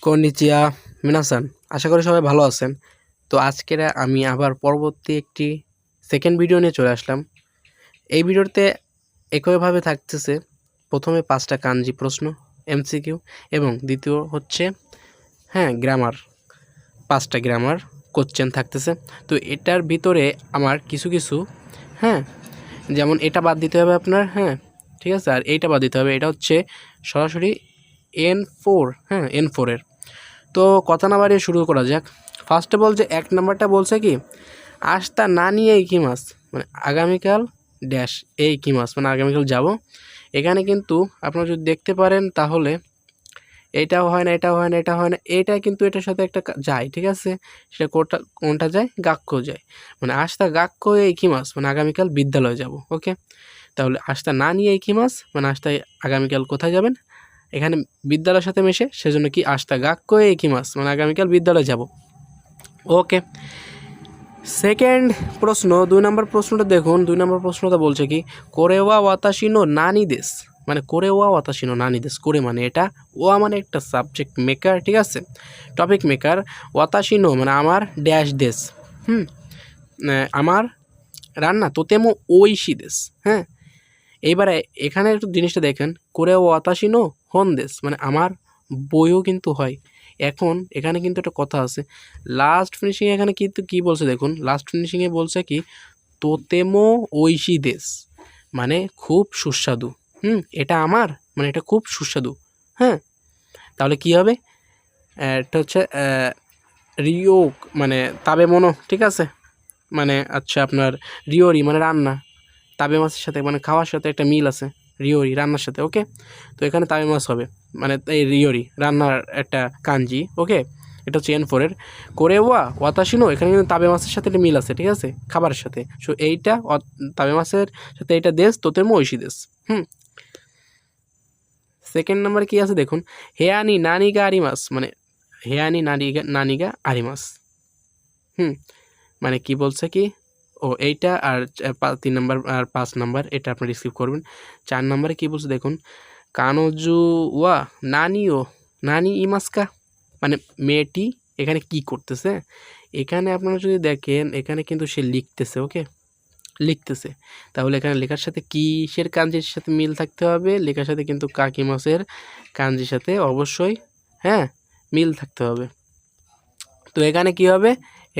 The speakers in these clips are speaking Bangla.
কন্নিচিয়া মিনাসান, আশা করি সবাই ভালো আছেন। তো আজকের আমি আবার পরবর্তী একটি সেকেন্ড ভিডিও নিয়ে চলে আসলাম। এই ভিডিওতে একইভাবে থাকতেছে, প্রথমে 5টা কাঞ্জি প্রশ্ন এমসিকিউ এবং দ্বিতীয় হচ্ছে গ্রামার, 5টা গ্রামার কোশ্চেন থাকতেছে। তো এটার ভিতরে আমার কিছু কিছু হ্যাঁ যেমন এটা বাদ দিতে হবে আপনার, ঠিক আছে, আর এইটা বাদ দিতে হবে। এটা হচ্ছে সরাসরি N4, N4 এর। তো কথা না বাড়িয়ে শুরু করা যাক। ফার্স্ট অফ অল যে 1 নাম্বারটা বলছে কি, আজ তা না নিয়ে এই কি মাস, মানে আগামীকাল ড্যাশ এই কি মাস, মানে আগামীকাল যাব। এখানে কিন্তু আপনারা যদি দেখতে পারেন তাহলে এটাও হয় না, এটাও হয় না, এটা হয় না, এটা কিন্তু এটার সাথে একটা যায়, ঠিক আছে। সেটা কোনটা যায়, গাক্ষ যায়। মানে আজ তা গাক্ষ এই কি মাস, মানে আগামীকাল বিদ্যালয়ে যাব। ওকে, তাহলে আজ তা না নিয়ে এই কি মাস, মানে আজ তা আগামীকাল কোথায় যাবেন, এখানে বিদ্যালয়ের সাথে মেশে, সেজন্য কি আস্তা গাক্য কি মাস, মানে আগামীকাল বিদ্যালয়ে যাব। ওকে, সেকেন্ড প্রশ্ন, 2 নম্বর প্রশ্নটা দেখুন। 2 নম্বর প্রশ্নটা বলছে কি, কোরেওয়া ওয়াতাশিনো নানি দেশ, মানে কোরেওয়া ওয়াতাশিনো নানি দেশ। কোরে মানে এটা, ওয়া মানে একটা সাবজেক্ট মেকার, ঠিক আছে, টপিক মেকার। ওয়াতাশিনো মানে আমার ড্যাশ দেশ, আমার রান্না তোতেমো ওইশি দেশ। এইবারে এখানে একটু জিনিসটা দেখেন, করে ওয়াতাশিনো হন্দেস, মানে আমার বইও কিন্তু হয়। এখন এখানে কিন্তু একটা কথা আছে, লাস্ট ফিনিশিংয়ে এখানে কিন্তু কী বলছে দেখুন, লাস্ট ফিনিশিংয়ে বলছে কি, তোতেমো ঐশী দেশ, মানে খুব সুস্বাদু। এটা আমার, মানে এটা খুব সুস্বাদু। তাহলে কি হবে, এটা হচ্ছে রিও, মানে তাবে মনো, ঠিক আছে, মানে আচ্ছা আপনার রিওরি মানে রান্না, তাবে মাছের সাথে মানে খাওয়ার সাথে একটা মিল আছে, রিওরি রান্নার সাথে। ওকে, তো এখানে তাবে মাছ হবে, মানে এই রিওরি রান্নার একটা কাঞ্জি। ওকে, এটা হচ্ছে N4 এর। করে ওয়াতাশিনো, এখানে কিন্তু তাবে মাছের সাথে একটা মিল আছে, ঠিক আছে, খাবারের সাথে। সো এইটা তাবে মাছের সাথে এইটা দেশ, তোতেমো ঐশী দেশ। সেকেন্ড নাম্বার কি আছে দেখুন, হেয়ানি নানিগা আরিমাস, মানে হেয়ানি নানিগা আরিমাস। মানে কি বলছে কি, এইটা আর 3 নাম্বার আর 5 নাম্বার এটা আপনারা স্কিপ করবেন। 4 নাম্বারে কি বলছে দেখুন, কানোজু ওয়া নানি ইমাস্কা, মানে মেয়েটি এখানে কি করতেছে। এখানে আপনারা যদি দেখেন, এখানে কিন্তু সে লিখতেছে। ওকে, লিখতেছে, তাহলে এখানে লেখার সাথে কিসের কাঞ্জির সাথে মিল থাকতে হবে, লেখার সাথে কিন্তু কাকি মাছের কাঞ্জির সাথে অবশ্যই মিল থাকতে হবে। তো এখানে কি হবে,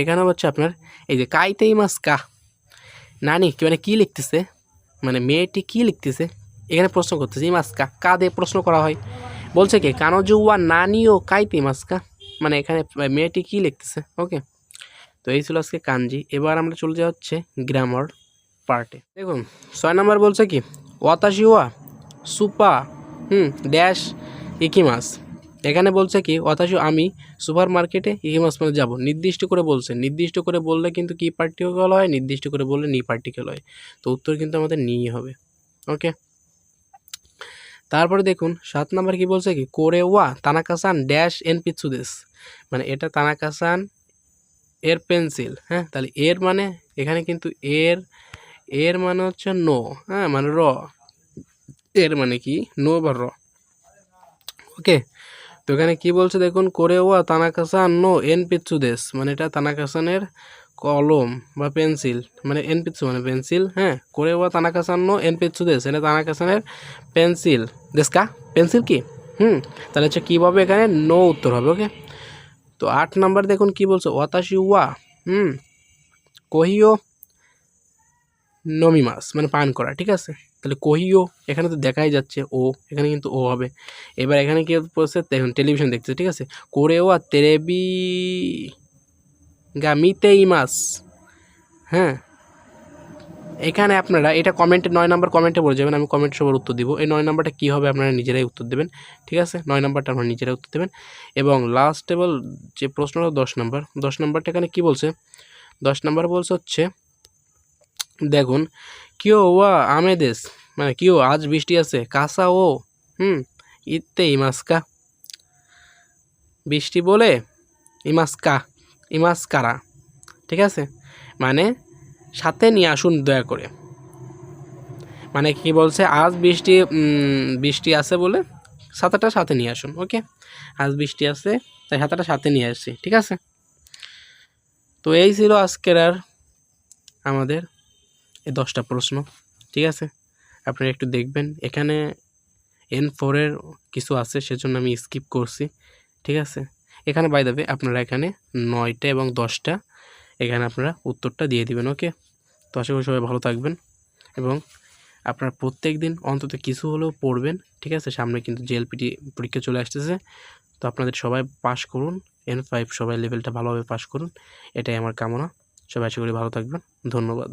এখানে হচ্ছে আপনার এই যে কাইতেই মাস কা, নানি কি মানে কী লিখতেছে, মানে মেয়েটি কী লিখতেছে, এখানে প্রশ্ন করতেছে। এই মাস্কা কা দিয়ে প্রশ্ন করা হয়, বলছে কি কানোজুয়া নানি ও কাইতে মাস্কা, মানে এখানে মেয়েটি কী লিখতেছে। ওকে, তো এই ছিল আজকে কাঞ্জি। এবার আমরা চলে যাওয়া হচ্ছে গ্রামার পার্টে। দেখুন 6 নাম্বার বলছে কি, ওয়াতাশিওয়া সুপা ড্যাশ ইকিমাস। এখানে বলছে কি, অথচ আমি সুপার মার্কেটে ইকিমাস মানে যাব, নির্দিষ্ট করে বলছে। নির্দিষ্ট করে বললে কিন্তু কি পার্টিকেল হয়, নির্দিষ্ট করে বললে নি পার্টিকেল হয়। তো উত্তর কিন্তু আমাদের নিই হবে। ওকে, তারপরে দেখুন 7 নাম্বার কি বলছে কি, কোরে ওয়া তানাকাসান ড্যাশ এন পিৎসুদেস, মানে এটা তানাকাসান এর পেন্সিল। তাহলে এর মানে এখানে কিন্তু এর মানে হচ্ছে নো, মানে র, এর মানে কি নো বা র। ওকে, তো এখানে কী বলছে দেখুন, কোরেওয়া তানাকাসান নো এন পিৎসুদেস, মানে এটা তানাকাসানের কলম বা পেন্সিল, মানে এন পিৎসু মানে পেন্সিল। কোরেওয়া তানাকাসান নো এন পিৎসুদেস, এটা তানাকাসানের পেন্সিল দেশকা, পেন্সিল কি। তাহলে হচ্ছে কী পাবে, এখানে নো উত্তর হবে। ওকে, তো 8 নাম্বার দেখুন কি বলছে, ওয়াতাশি ওয়া কহিও নমিমাস, মানে পান করা, ঠিক আছে। তাহলে কহিও এখানে তো দেখাই যাচ্ছে ও, এখানে কিন্তু ও হবে। এবার এখানে কি বলছে দেখুন, টেলিভিশন দেখতেছে, ঠিক আছে, কোরেও আর তেরেবি গামিতে ইমাস। এখানে আপনারা এটা কমেন্টে 9 নাম্বার কমেন্টে বলে যাবেন, আমি কমেন্ট সবার উত্তর দিব। এই 9 নাম্বারটা কী হবে আপনারা নিজেরাই উত্তর দেবেন, ঠিক আছে। 9 নাম্বারটা আপনারা নিজেরাই উত্তর দেবেন। এবং লাস্ট টেবল যে প্রশ্নটা 10 নাম্বার, 10 নাম্বারটা এখানে কী বলছে, 10 নাম্বার বলছে হচ্ছে দেখুন, কিও ওয়া আমেদেস, মানে কিও আজ বৃষ্টি আছে, কাসা ও ইতে ইমাস্কা, বৃষ্টি বলে ইমাস্কারা, ঠিক আছে, মানে সাথে নিয়ে আসুন দয়া করে। মানে কি বলছে, আজ বৃষ্টি আছে বলে ছাতাটা সাথে নিয়ে আসুন। ওকে, আজ বৃষ্টি আছে তাই ছাতাটা সাথে নিয়ে আসছি, ঠিক আছে? তো এই ছিল আজকের আর আমাদের এই 10টা প্রশ্ন, ঠিক আছে? আপনারা একটু দেখবেন, এখানে N4 এর কিছু আছে সেজন্য আমি স্কিপ করছি, ঠিক আছে? এখানে বাই দ্য ওয়ে আপনারা এখানে 9টা এবং 10টা এখানে আপনারা উত্তরটা দিয়ে দিবেন। ওকে, তো আশা করি সবাই ভালো থাকবেন এবং আপনারা প্রত্যেক দিন অন্তত কিছু হলেও পড়বেন, ঠিক আছে? সামনে কিন্তু JLPT পরীক্ষা চলে আসতেছে। তো আপনাদের সবাই পাস করুন, N5 সবাই লেভেলটা ভালোভাবে পাস করুন, এটাই আমার কামনা। সবাই আশা করি ভালো থাকবেন। ধন্যবাদ।